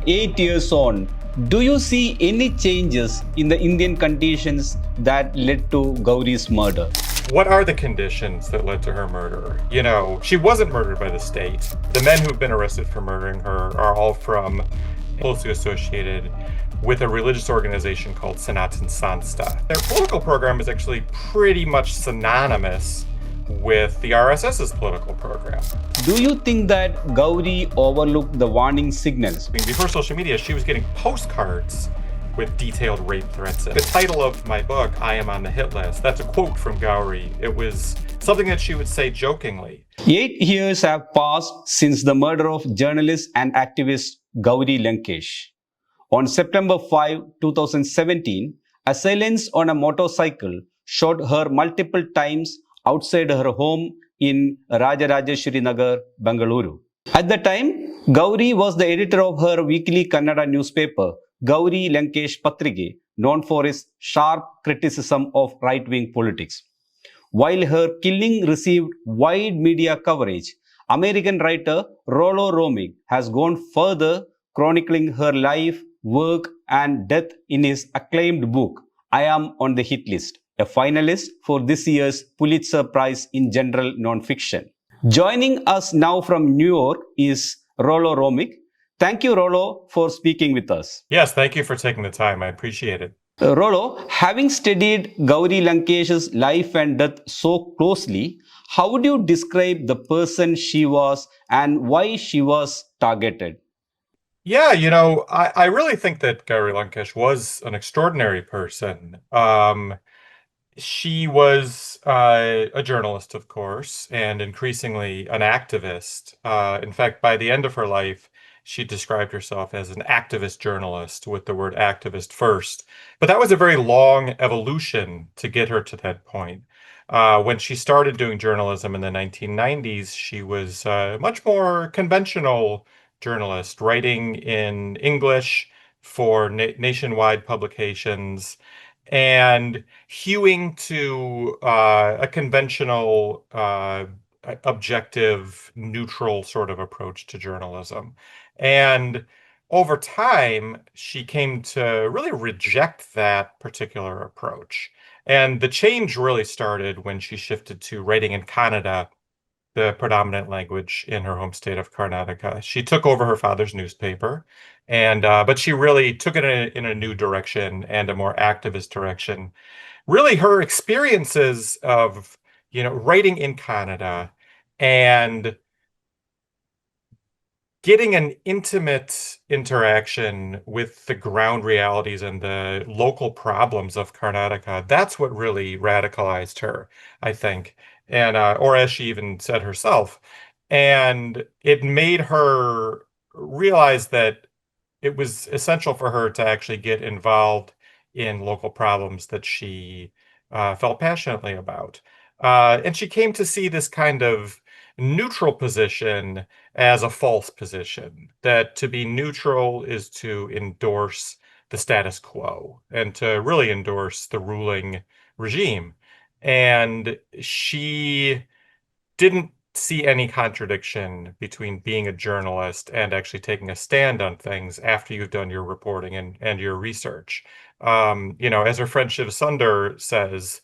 8 years on, do you see any changes in the Indian conditions that led to Gauri's murder? What are the conditions that led to her murder? She wasn't murdered by the state. The men who've been arrested for murdering her are all closely associated with a religious organization called Sanatan Sanstha. Their political program is actually pretty much synonymous with the RSS's political program. Do you think that Gauri overlooked the warning signals? Before social media, she was getting postcards with detailed rape threats. The title of my book, I Am on the Hitlist, that's a quote from Gauri. It was something that she would say jokingly. 8 years have passed since the murder of journalist and activist Gauri Lankesh. On September 5, 2017, assailants on a motorcycle shot her multiple times outside her home in Rajarajeshwari Nagar, Bangalore. At the time, Gauri was the editor of her weekly Kannada newspaper, Gauri Lankesh Patrige, known for its sharp criticism of right-wing politics. While her killing received wide media coverage, American writer Rollo Romig has gone further, chronicling her life, work, and death in his acclaimed book, I Am on the Hitlist, a finalist for this year's Pulitzer Prize in General Nonfiction. Joining us now from New York is Rollo Romig. Thank you, Rollo, for speaking with us. Yes, thank you for taking the time. I appreciate it. Rollo, having studied Gauri Lankesh's life and death so closely, how would you describe the person she was and why she was targeted? Yeah, I really think that Gauri Lankesh was an extraordinary person. She was a journalist, of course, and increasingly an activist. In fact, by the end of her life, she described herself as an activist journalist with the word activist first. But that was a very long evolution to get her to that point. When she started doing journalism in the 1990s, she was a much more conventional journalist, writing in English for nationwide publications and hewing to a conventional, objective, neutral sort of approach to journalism. And over time, she came to really reject that particular approach. And the change really started when she shifted to writing in Kannada, the predominant language in her home state of Karnataka. She took over her father's newspaper, and but she really took it in a new direction and a more activist direction. Really, her experiences of writing in Canada and getting an intimate interaction with the ground realities and the local problems of Karnataka, that's what really radicalized her, I think. And or as she even said herself. And it made her realize that it was essential for her to actually get involved in local problems that she felt passionately about. And she came to see this kind of neutral position as a false position, that to be neutral is to endorse the status quo and to really endorse the ruling regime. And she didn't see any contradiction between being a journalist and actually taking a stand on things after you've done your reporting and your research. As her friend Shiv Sundar says,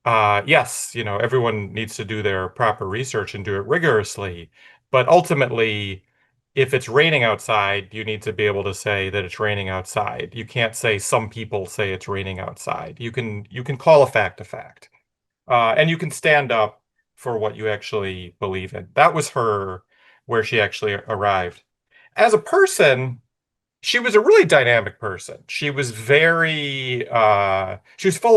yes, everyone needs to do their proper research and do it rigorously. But ultimately, if it's raining outside, you need to be able to say that it's raining outside. You can't say some people say it's raining outside. You can call a fact, and you can stand up for what you actually believe in. That was where she actually arrived. As a person, she was a really dynamic person. She was full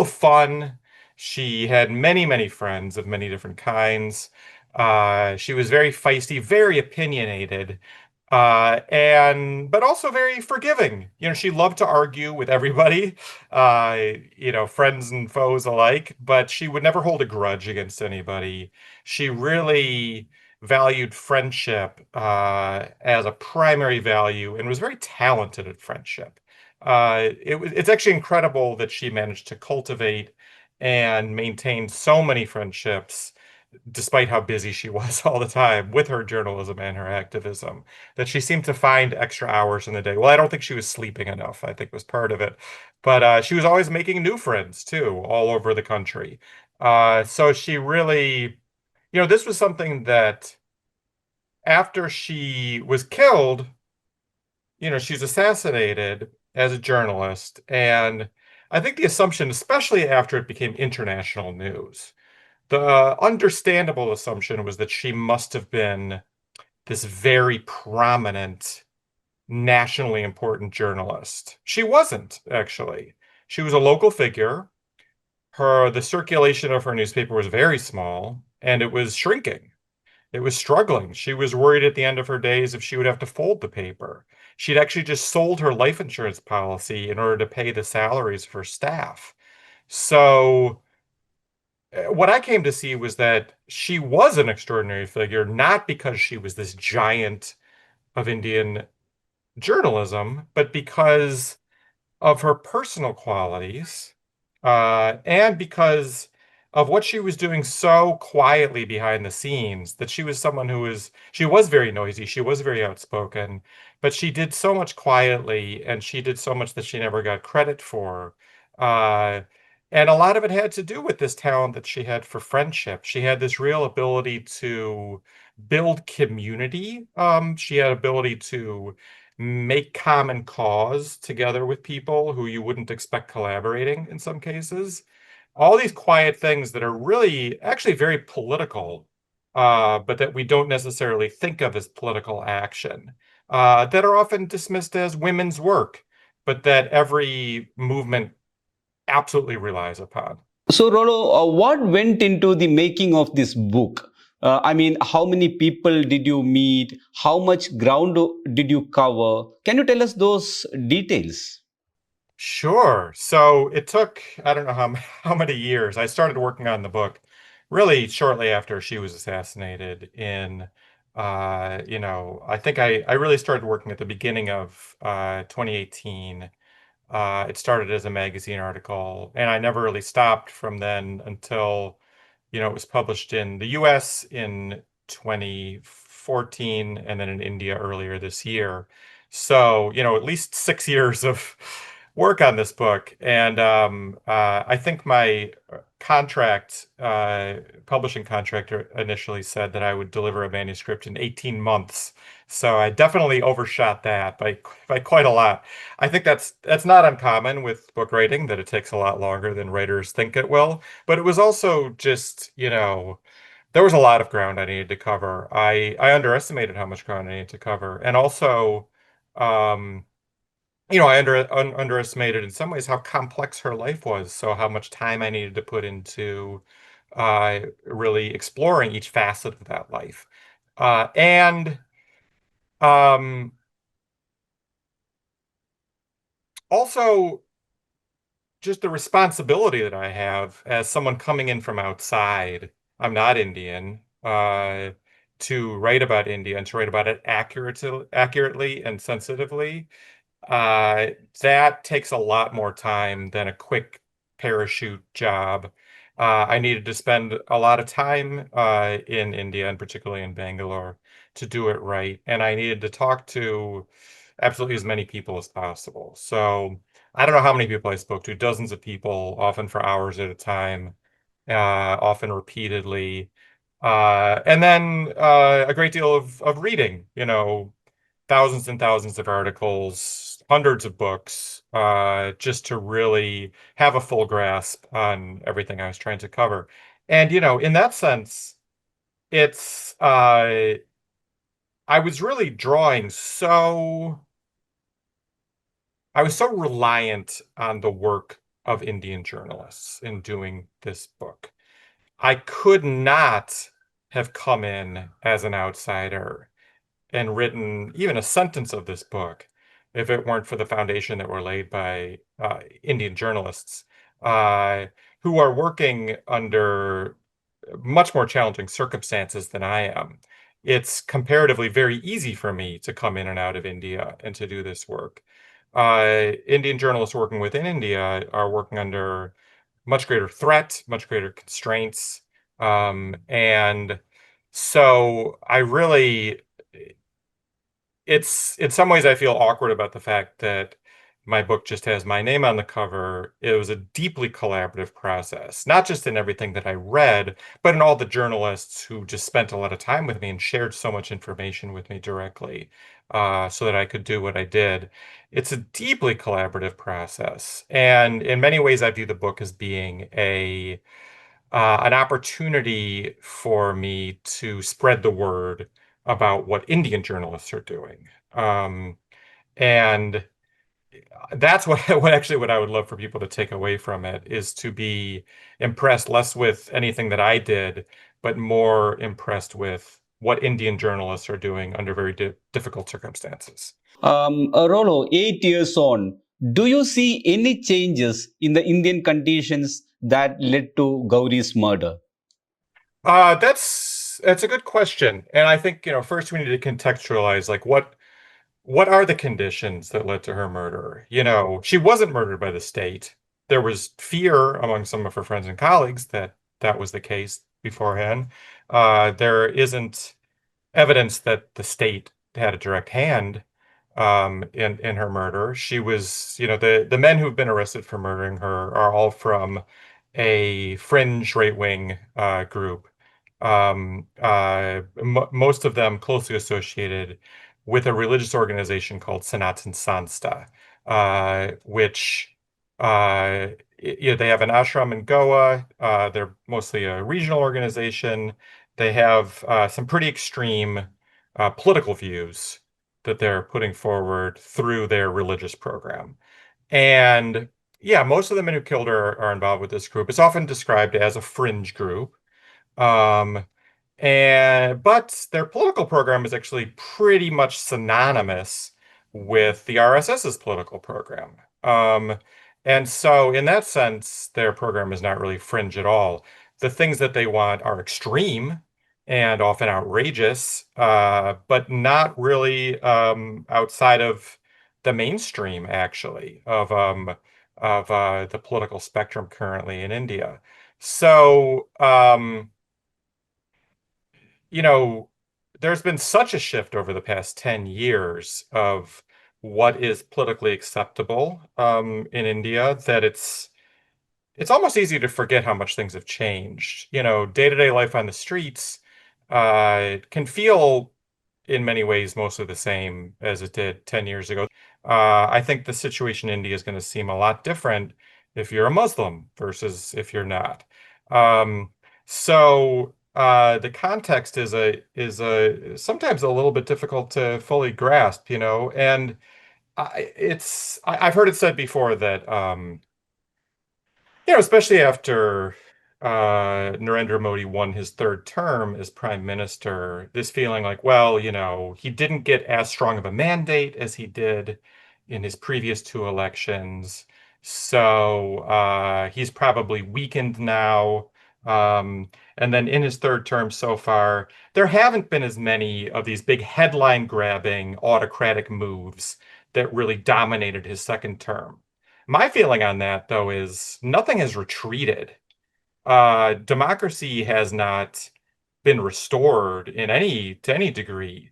of fun. She had many, many friends of many different kinds. She was very feisty, very opinionated, but also very forgiving. She loved to argue with everybody, friends and foes alike, but she would never hold a grudge against anybody. She really valued friendship as a primary value and was very talented at friendship. It's actually incredible that she managed to cultivate and maintain so many friendships despite how busy she was all the time with her journalism and her activism, that she seemed to find extra hours in the day. Well, I don't think she was sleeping enough, I think was part of it. But she was always making new friends too, all over the country. So she really, this was something that after she was killed, she's assassinated as a journalist. And I think the assumption, especially after it became international news, the understandable assumption was that she must have been this very prominent, nationally important journalist. She wasn't, actually. She was a local figure. The circulation of her newspaper was very small, and it was shrinking. It was struggling. She was worried at the end of her days if she would have to fold the paper. She'd actually just sold her life insurance policy in order to pay the salaries of her staff. So what I came to see was that she was an extraordinary figure, not because she was this giant of Indian journalism, but because of her personal qualities, and because of what she was doing so quietly behind the scenes, that she was very noisy, she was very outspoken, but she did so much quietly, and she did so much that she never got credit for. Uh, and a lot of it had to do with this talent that she had for friendship. She had this real ability to build community. She had ability to make common cause together with people who you wouldn't expect collaborating in some cases. All these quiet things that are really actually very political, but that we don't necessarily think of as political action, that are often dismissed as women's work, but that every movement absolutely relies upon. So, Rollo, what went into the making of this book? I mean, how many people did you meet? How much ground did you cover? Can you tell us those details? Sure. So it took, I don't know how many years. I started working on the book really shortly after she was assassinated in I think I really started working at the beginning of 2018. It started as a magazine article, and I never really stopped from then until, it was published in the US in 2014 and then in India earlier this year. So, at least 6 years of work on this book. And I think my publishing contractor initially said that I would deliver a manuscript in 18 months. So I definitely overshot that by quite a lot. I think that's not uncommon with book writing, that it takes a lot longer than writers think it will. But it was also just, there was a lot of ground I needed to cover. I underestimated how much ground I needed to cover. And also, um, I underestimated in some ways how complex her life was. So how much time I needed to put into really exploring each facet of that life. And um, also just the responsibility that I have as someone coming in from outside. I'm not Indian. To write about India and to write about it accurately and sensitively, uh, that takes a lot more time than a quick parachute job. I needed to spend a lot of time in India, and particularly in Bangalore, to do it right. And I needed to talk to absolutely as many people as possible. So I don't know how many people I spoke to, dozens of people, often for hours at a time, often repeatedly. And then a great deal of reading, thousands and thousands of articles, hundreds of books, just to really have a full grasp on everything I was trying to cover. And, in that sense, it's, I was really I was so reliant on the work of Indian journalists in doing this book. I could not have come in as an outsider and written even a sentence of this book if it weren't for the foundation that were laid by Indian journalists uh, who are working under much more challenging circumstances than I am. It's comparatively very easy for me to come in and out of India and to do this work. Indian journalists working within India are working under much greater threat, much greater constraints. And so I really, it's in some ways I feel awkward about the fact that my book just has my name on the cover. It was a deeply collaborative process, not just in everything that I read, but in all the journalists who just spent a lot of time with me and shared so much information with me directly, so that I could do what I did. It's a deeply collaborative process, and in many ways, I view the book as being a an opportunity for me to spread the word about what Indian journalists are doing. And that's what, what I would love for people to take away from it is to be impressed less with anything that I did, but more impressed with what Indian journalists are doing under very difficult circumstances. Rollo, 8 years on, do you see any changes in the Indian conditions that led to Gauri's murder? That's a good question. And I think, first we need to contextualize like what are the conditions that led to her murder? She wasn't murdered by the state. There was fear among some of her friends and colleagues that that was the case beforehand. There isn't evidence that the state had a direct hand in her murder. She was, the men who've been arrested for murdering her are all from a fringe right-wing group. Most of them closely associated with a religious organization called Sanatan Sanstha, which they have an ashram in Goa. They're mostly a regional organization. They have some pretty extreme political views that they're putting forward through their religious program. And yeah, most of the men who killed her are involved with this group. It's often described as a fringe group. Um, but their political program is actually pretty much synonymous with the RSS's political program. And so in that sense, their program is not really fringe at all. The things that they want are extreme and often outrageous, but not really outside of the mainstream, actually, of the political spectrum currently in India. So, you know, there's been such a shift over the past 10 years of what is politically acceptable in India that it's almost easy to forget how much things have changed. Day-to-day life on the streets can feel in many ways mostly the same as it did 10 years ago. I think the situation in India is going to seem a lot different if you're a Muslim versus if you're not. Um, so the context is a sometimes a little bit difficult to fully grasp, and I've heard it said before that especially after Narendra Modi won his third term as prime minister, this feeling like, well, he didn't get as strong of a mandate as he did in his previous two elections. So he's probably weakened now. And then in his third term so far, there haven't been as many of these big headline grabbing autocratic moves that really dominated his second term. My feeling on that, though, is nothing has retreated. Democracy has not been restored to any degree.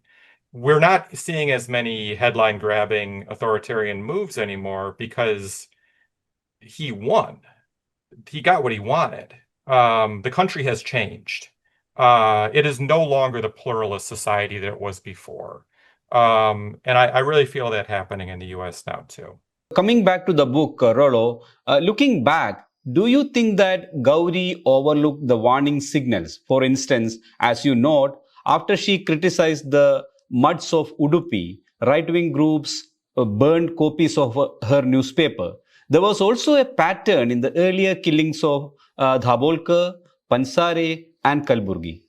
We're not seeing as many headline grabbing authoritarian moves anymore because he won. He got what he wanted. The country has changed. It is no longer the pluralist society that it was before. And I really feel that happening in the US now, too. Coming back to the book, Rollo, looking back, do you think that Gauri overlooked the warning signals? For instance, as you note, after she criticized the muds of Udupi, right wing groups burned copies of her newspaper. There was also a pattern in the earlier killings of Dhabolkar, Pansare, and Kalburgi.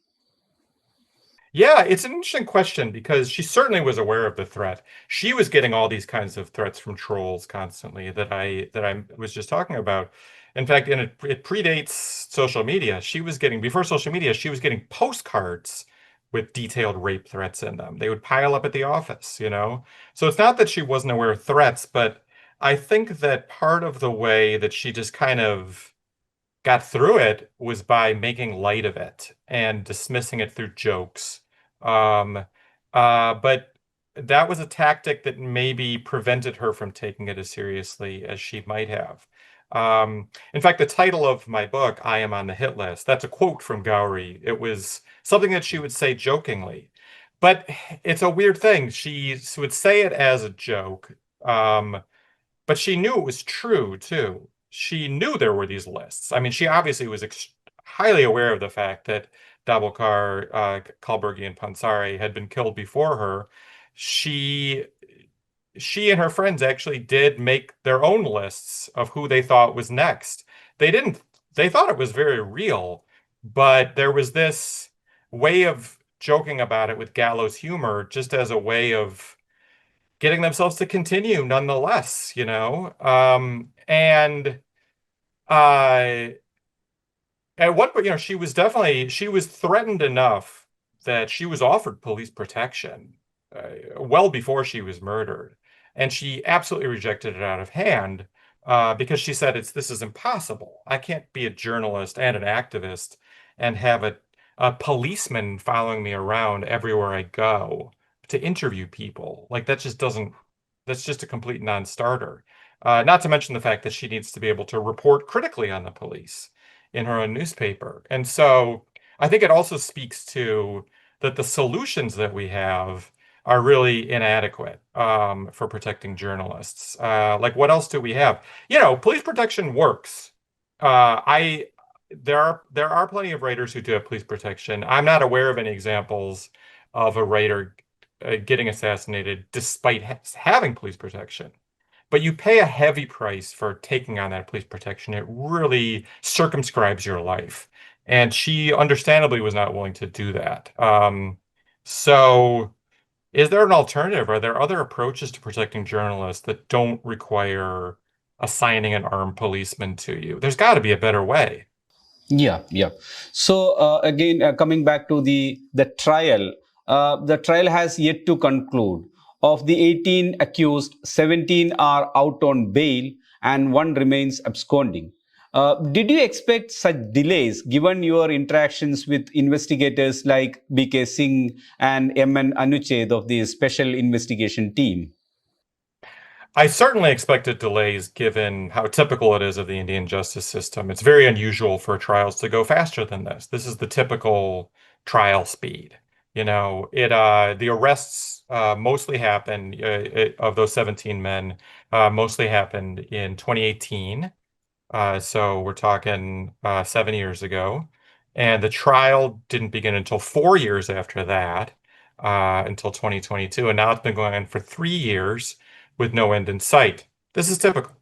Yeah, it's an interesting question because she certainly was aware of the threat. She was getting all these kinds of threats from trolls constantly that I was just talking about. In fact, and it predates social media. Before social media, she was getting postcards with detailed rape threats in them. They would pile up at the office. So it's not that she wasn't aware of threats, but I think that part of the way that she just kind of got through it was by making light of it and dismissing it through jokes. Um, but that was a tactic that maybe prevented her from taking it as seriously as she might have. In fact, the title of my book, I Am on the Hit List, that's a quote from Gauri. It was something that she would say jokingly. But it's a weird thing. She would say it as a joke, but she knew it was true too. She knew there were these lists. I mean, she obviously was ex highly aware of the fact that Dabholkar, Kalburgi, and Pansari had been killed before her. She she and her friends actually did make their own lists of who they thought was next. They didn't, they thought it was very real, but there was this way of joking about it with gallows humor, just as a way of getting themselves to continue nonetheless, you know? And uh, at one point, she was definitely, she was threatened enough that she was offered police protection well before she was murdered. And she absolutely rejected it out of hand because she said, this is impossible. I can't be a journalist and an activist and have a policeman following me around everywhere I go to interview people. Like that just doesn't, that's just a complete non-starter. Not to mention the fact that she needs to be able to report critically on the police in her own newspaper. And so I think it also speaks to that the solutions that we have are really inadequate for protecting journalists. Like, what else do we have? Police protection works. I there are plenty of writers who do have police protection. I'm not aware of any examples of a writer getting assassinated despite having police protection. But you pay a heavy price for taking on that police protection. It really circumscribes your life. And she understandably was not willing to do that. So is there an alternative? Are there other approaches to protecting journalists that don't require assigning an armed policeman to you? There's got to be a better way. Yeah, yeah. So again, coming back to the trial has yet to conclude. Of the 18 accused, 17 are out on bail and one remains absconding. Did you expect such delays given your interactions with investigators like BK Singh and MN Anuched of the Special Investigation Team? I certainly expected delays given how typical it is of the Indian justice system. It's very unusual for trials to go faster than this. This is the typical trial speed. The arrests mostly happened of those 17 men mostly happened in 2018. So we're talking 7 years ago. And the trial didn't begin until 4 years after that, until 2022. And now it's been going on for 3 years with no end in sight. This is typical.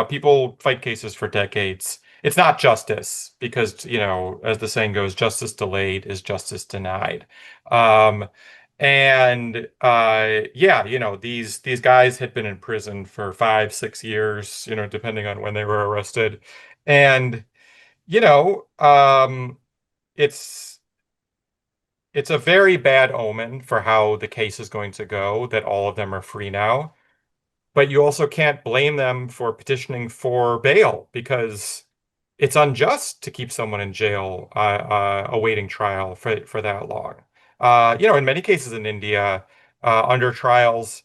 People fight cases for decades. It's not justice because, as the saying goes, justice delayed is justice denied. Um, and yeah, these guys had been in prison for 5, 6 years, depending on when they were arrested. And, you know, um, it's it's a very bad omen for how the case is going to go that all of them are free now. But you also can't blame them for petitioning for bail because it's unjust to keep someone in jail awaiting trial for that long. In many cases in India, under trials,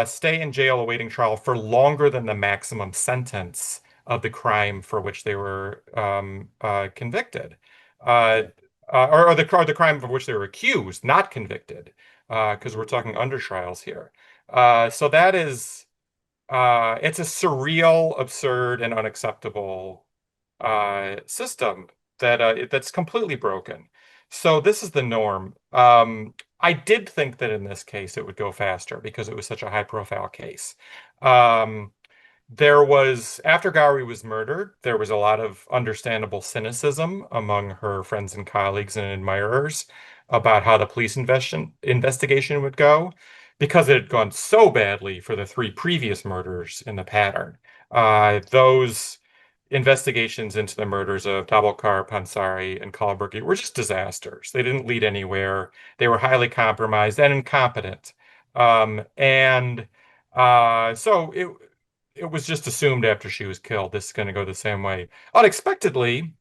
stay in jail awaiting trial for longer than the maximum sentence of the crime for which they were convicted, uh, or the crime for which they were accused, not convicted, because we're talking under trials here. So that is, it's a surreal, absurd, and unacceptable system that's completely broken. So this is the norm. I did think that in this case it would go faster because it was such a high-profile case. Um, there was, after Gauri was murdered, there was a lot of understandable cynicism among her friends and colleagues and admirers about how the police investigation would go because it had gone so badly for the three previous murders in the pattern. Those investigations into the murders of Tabokar, Pansari, and Kalburgi were just disasters. They didn't lead anywhere. They were highly compromised and incompetent. And so it it was just assumed after she was killed, this is going to go the same way. Unexpectedly,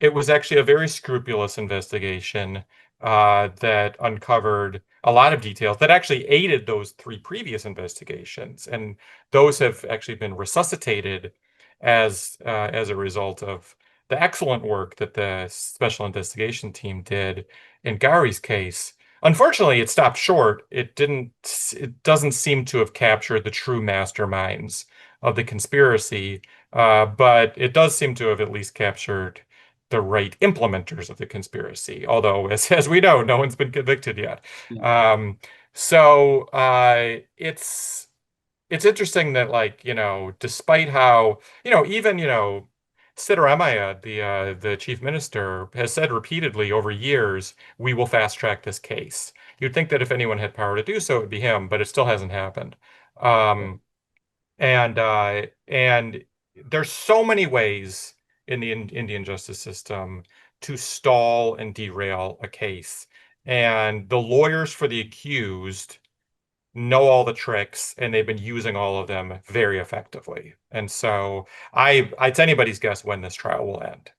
it was actually a very scrupulous investigation that uncovered a lot of details that actually aided those three previous investigations, and those have actually been resuscitated as a result of the excellent work that the special investigation team did in Gauri's case. Unfortunately, it stopped short. It doesn't seem to have captured the true masterminds of the conspiracy, but it does seem to have at least captured the right implementers of the conspiracy. Although, as we know, no one's been convicted yet. Yeah. Um, so it's interesting that, like, despite how, even, Siddharamaiah, the chief minister, has said repeatedly over years, we will fast track this case. You'd think that if anyone had power to do so, it would be him, but it still hasn't happened. Um, and there's so many ways in the Indian justice system to stall and derail a case. And the lawyers for the accused know all the tricks, and they've been using all of them very effectively. And so it's anybody's guess when this trial will end.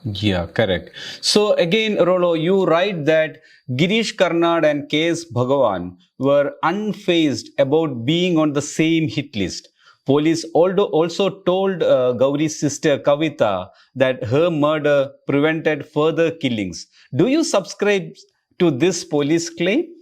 Yeah, correct. So again, Rollo, you write that Girish Karnad and K.S. Bhagavan were unfazed about being on the same hit list. Police also told Gauri's sister Kavita that her murder prevented further killings. Do you subscribe to this police claim?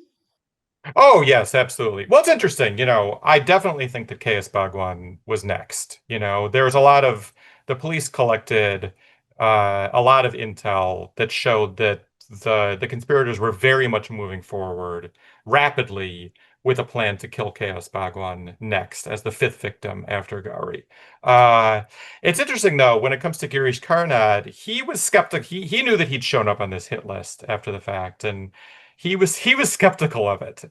Oh, yes, absolutely. Well, it's interesting. I definitely think that K.S. Bhagwan was next. There's a lot of the police collected a lot of intel that showed that the conspirators were very much moving forward rapidly with a plan to kill K.S. Bhagwan next as the fifth victim after Gauri. Uh, it's interesting, though, when it comes to Girish Karnad, he was skeptic. He knew that he'd shown up on this hit list after the fact, and he was skeptical of it.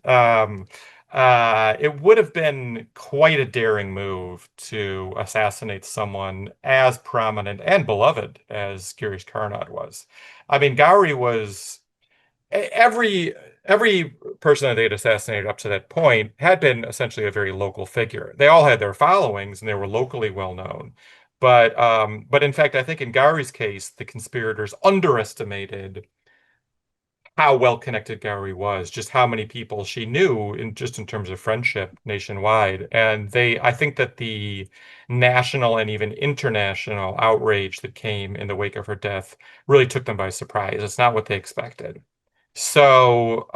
It would have been quite a daring move to assassinate someone as prominent and beloved as Girish Karnad was. I mean, Gauri was every person that they'd assassinated up to that point had been essentially a very local figure. They all had their followings and they were locally well known. But in fact, I think in Gauri's case, the conspirators underestimated how well connected Gauri was, just how many people she knew in terms of friendship nationwide. And I think that the national and even international outrage that came in the wake of her death really took them by surprise. It's not what they expected. So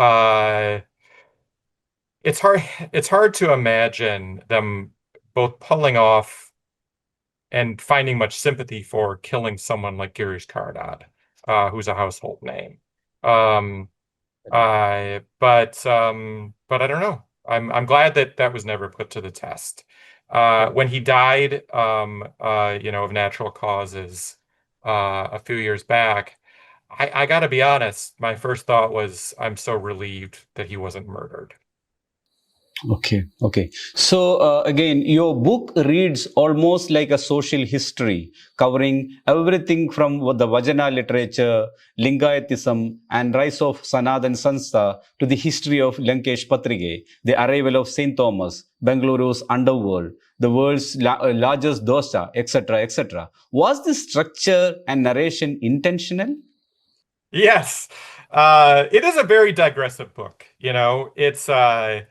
it's hard it's hard to imagine them both pulling off and finding much sympathy for killing someone like Girish Karnad, who's a household name. Um, but I don't know. I'm glad that that was never put to the test. When he died, of natural causes, a few years back, I gotta be honest, my first thought was, I'm so relieved that he wasn't murdered. Okay. So again, your book reads almost like a social history, covering everything from the Vajana literature, Lingayatism, and rise of Sanatan Sanstha to the history of Lankesh Patrige, the arrival of Saint Thomas, Bengaluru's underworld, the world's largest dosa, etc., etc. Was this structure and narration intentional? Yes. It is a very digressive book. A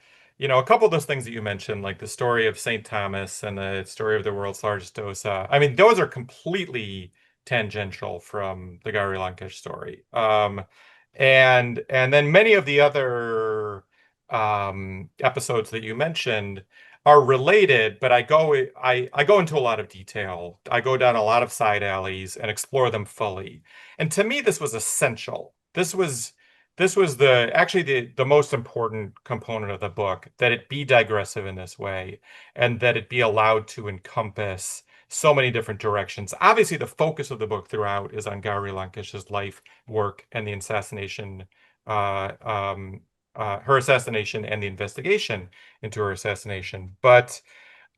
couple of those things that you mentioned, like the story of St. Thomas and the story of the world's largest dosa. I mean, those are completely tangential from the Gauri Lankesh story. And then many of the other episodes that you mentioned are related, but I go into a lot of detail. I go down a lot of side alleys and explore them fully. And to me, this was essential. This was the most important component of the book, that it be digressive in this way and that it be allowed to encompass so many different directions. Obviously, the focus of the book throughout is on Gauri Lankesh's life, work, and the assassination, uh, um, her assassination and the investigation into her assassination.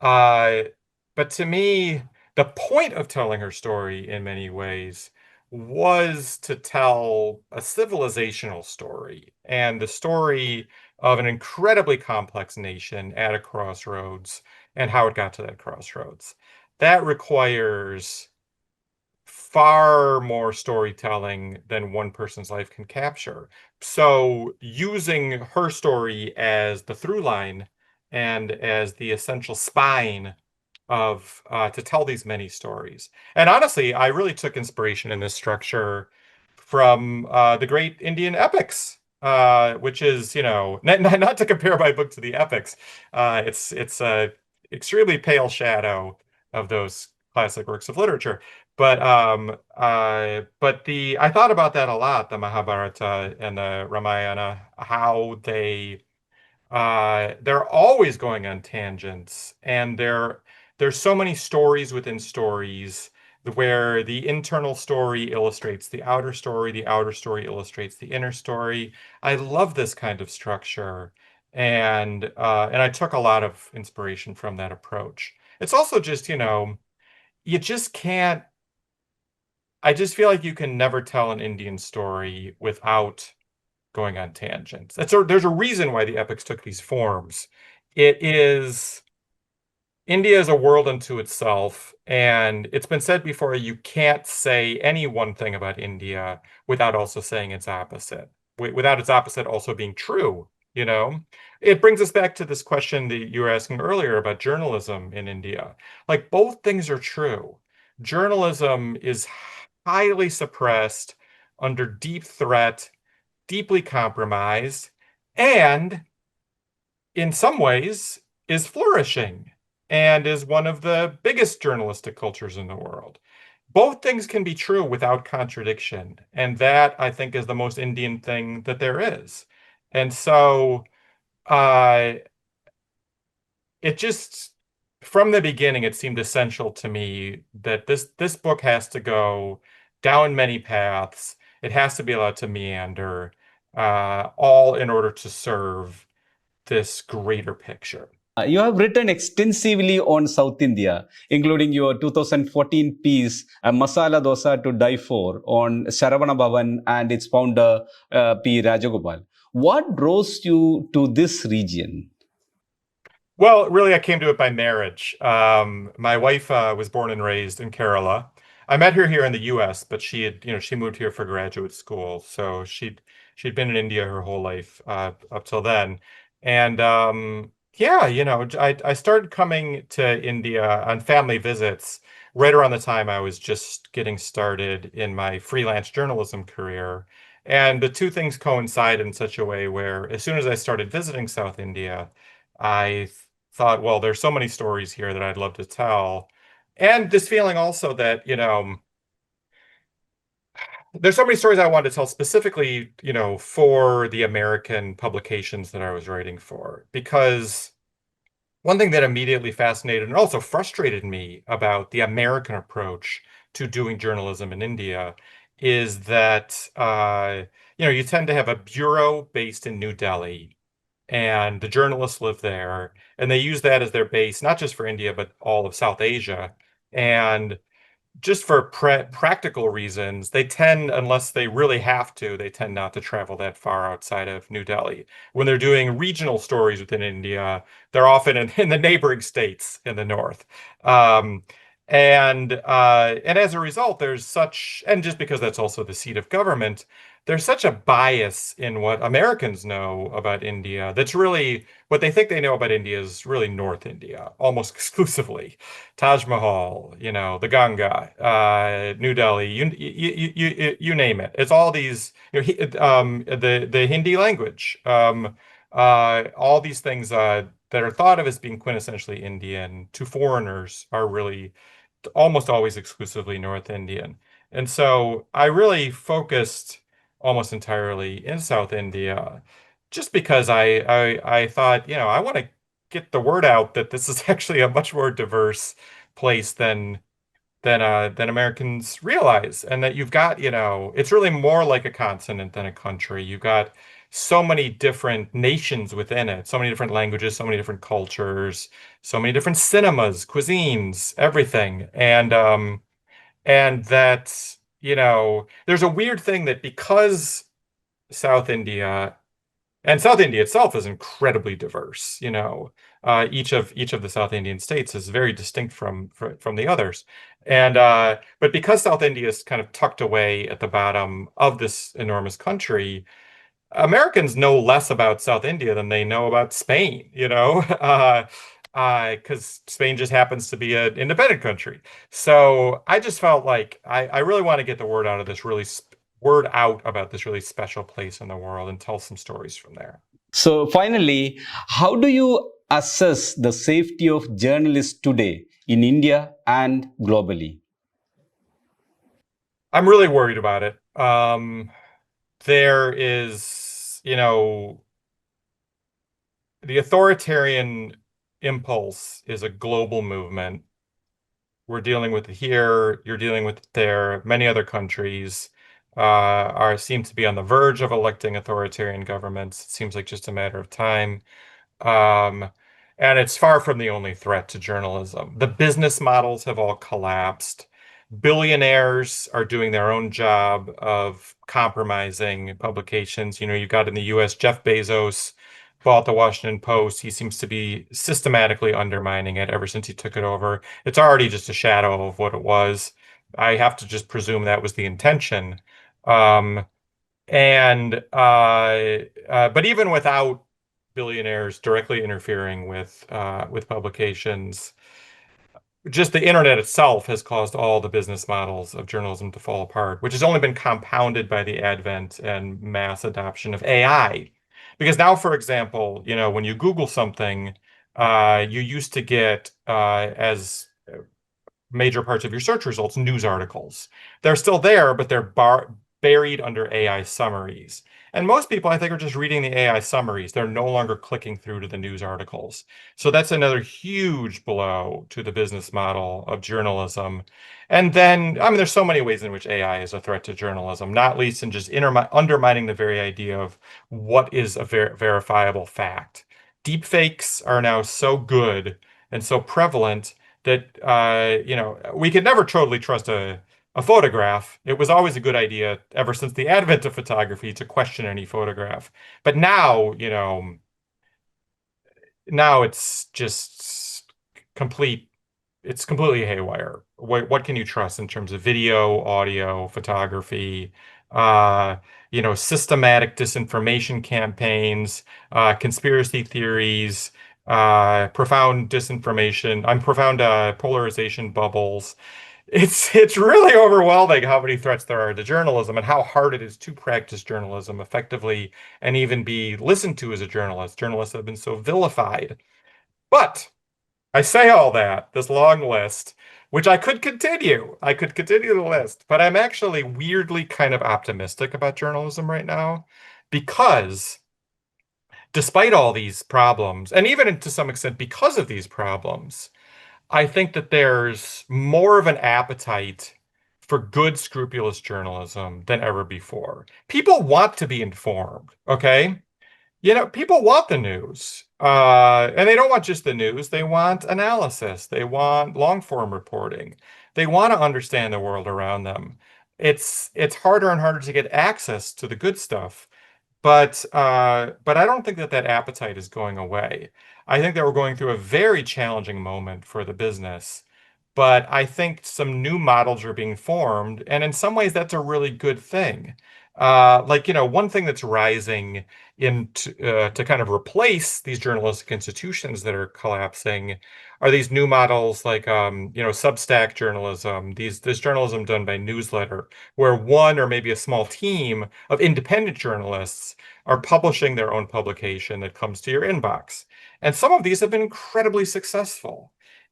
Uh, but to me, the point of telling her story in many ways was to tell a civilizational story and the story of an incredibly complex nation at a crossroads and how it got to that crossroads. That requires far more storytelling than one person's life can capture. So using her story as the through line and as the essential spine of to tell these many stories. And honestly, I really took inspiration in this structure from the great Indian epics, which is, not to compare my book to the epics. It's a extremely pale shadow of those classic works of literature. But I thought about that a lot, the Mahabharata and the Ramayana, how they're always going on tangents, and there's so many stories within stories where the internal story illustrates the outer story illustrates the inner story. I love this kind of structure, and I took a lot of inspiration from that approach. It's also just, you just can't. I just feel like you can never tell an Indian story without going on tangents. There's a reason why the epics took these forms. It is India is a world unto itself, and it's been said before, you can't say any one thing about India without also saying its opposite, without its opposite also being true, you know? It brings us back to this question that you were asking earlier about journalism in India. Like, both things are true. Journalism is highly suppressed, under deep threat, deeply compromised, and in some ways is flourishing and is one of the biggest journalistic cultures in the world. Both things can be true without contradiction. And that, I think, is the most Indian thing that there is. And so uh, it just, from the beginning, it seemed essential to me that this book has to go down many paths. It has to be allowed to meander, all in order to serve this greater picture. You have written extensively on South India, including your 2014 piece, A Masala Dosa to Die For, on Saravana Bhavan and its founder, P. Rajagopal. What draws you to this region? Well, really, I came to it by marriage. My wife was born and raised in Kerala. I met her here in the U.S., but she moved here for graduate school, so she'd been in India her whole life up till then. And yeah, I started coming to India on family visits right around the time I was just getting started in my freelance journalism career. And the two things coincide in such a way where, as soon as I started visiting South India, I thought, well, there's so many stories here that I'd love to tell. And this feeling also that, there's so many stories I wanted to tell specifically, for the American publications that I was writing for. Because one thing that immediately fascinated and also frustrated me about the American approach to doing journalism in India is that, you tend to have a bureau based in New Delhi, and the journalists live there, and they use that as their base, not just for India, but all of South Asia. And just for practical reasons, they tend, unless they really have to, they tend not to travel that far outside of New Delhi. When they're doing regional stories within India, they're often in the neighboring states in the north. Um, and as a result, and just because that's also the seat of government, there's such a bias in what Americans know about India. That's really what they think they know about India is really North India, almost exclusively. Taj Mahal, the Ganga, New Delhi, you name it. It's all these, the Hindi language, all these things that are thought of as being quintessentially Indian to foreigners are really almost always exclusively North Indian. And so I really focused almost entirely in South India, just because I thought, I want to get the word out that this is actually a much more diverse place than Americans realize, and that you've got, it's really more like a continent than a country. You've got so many different nations within it, so many different languages, so many different cultures, so many different cinemas, cuisines, everything. And that, there's a weird thing that because South India And South India itself is incredibly diverse. Each of the South Indian states is very distinct from the others. And but because South India is kind of tucked away at the bottom of this enormous country, Americans know less about South India than they know about Spain, because Spain just happens to be an independent country. So I just felt like I really want to get the word out about this really special place in the world and tell some stories from there. So, finally, how do you assess the safety of journalists today in India and globally? I'm really worried about it. There is, the authoritarian impulse is a global movement. We're dealing with it here, you're dealing with it there. Many other countries are seem to be on the verge of electing authoritarian governments. It seems like just a matter of time. Um, and it's far from the only threat to journalism. The business models have all collapsed. Billionaires are doing their own job of compromising publications. You've got in the US, Jeff Bezos bought the Washington Post. He seems to be systematically undermining it ever since he took it over. It's already just a shadow of what it was. I have to just presume that was the intention. Um, but even without billionaires directly interfering with publications, just the internet itself has caused all the business models of journalism to fall apart, which has only been compounded by the advent and mass adoption of AI. Because now, for example, when you Google something, you used to get as major parts of your search results, news articles. They're still there, but they're buried under AI summaries. And most people, I think, are just reading the AI summaries. They're no longer clicking through to the news articles. So that's another huge blow to the business model of journalism. And then, I mean, there's so many ways in which AI is a threat to journalism, not least in just undermining the very idea of what is a verifiable fact. Deepfakes are now so good and so prevalent that we could never totally trust a photograph. It was always a good idea ever since the advent of photography to question any photograph. But now it's just complete it's completely haywire. What can you trust in terms of video, audio, photography, uh, systematic disinformation campaigns, conspiracy theories, profound disinformation, profound polarization bubbles. It's really overwhelming how many threats there are to journalism and how hard it is to practice journalism effectively and even be listened to as a journalist. Journalists have been so vilified. But I say all that, this long list, which I could continue the list, but I'm actually weirdly kind of optimistic about journalism right now because despite all these problems, and even to some extent because of these problems, I think that there's more of an appetite for good, scrupulous journalism than ever before. People want to be informed, okay? People want the news. And they don't want just the news. They want analysis. They want long form reporting. They want to understand the world around them. It's harder and harder to get access to the good stuff. But I don't think that appetite is going away. I think that we're going through a very challenging moment for the business. But I think some new models are being formed, and in some ways, that's a really good thing. One thing that's rising to kind of replace these journalistic institutions that are collapsing are these new models like Substack journalism, this journalism done by newsletter, where one or maybe a small team of independent journalists are publishing their own publication that comes to your inbox. And some of these have been incredibly successful.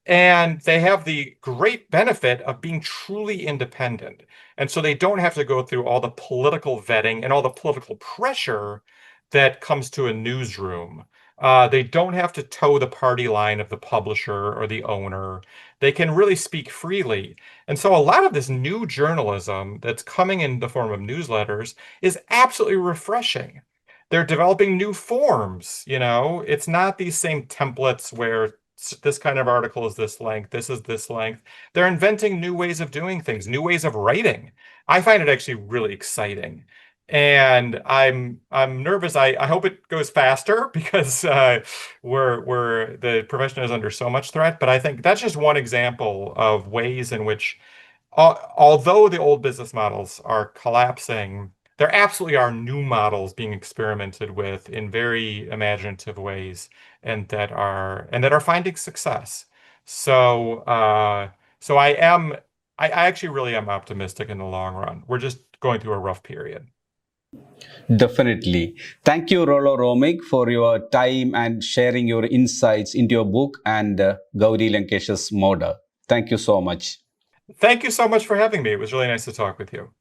And they have the great benefit of being truly independent. And so they don't have to go through all the political vetting and all the political pressure that comes to a newsroom. They don't have to toe the party line of the publisher or the owner. They can really speak freely. And so a lot of this new journalism that's coming in the form of newsletters is absolutely refreshing. They're developing new forms. It's not these same templates where this kind of article is this length, this is this length. They're inventing new ways of doing things, new ways of writing. I find it actually really exciting. And I'm nervous. I hope it goes faster because we're the profession is under so much threat. But I think that's just one example of ways in which, although the old business models are collapsing, there absolutely are new models being experimented with in very imaginative ways, and that are finding success. So so I actually really am optimistic in the long run. We're just going through a rough period. Definitely. Thank you, Rollo Romig, for your time and sharing your insights into your book and Gauri Lankesh's murder. Thank you so much. Thank you so much for having me. It was really nice to talk with you.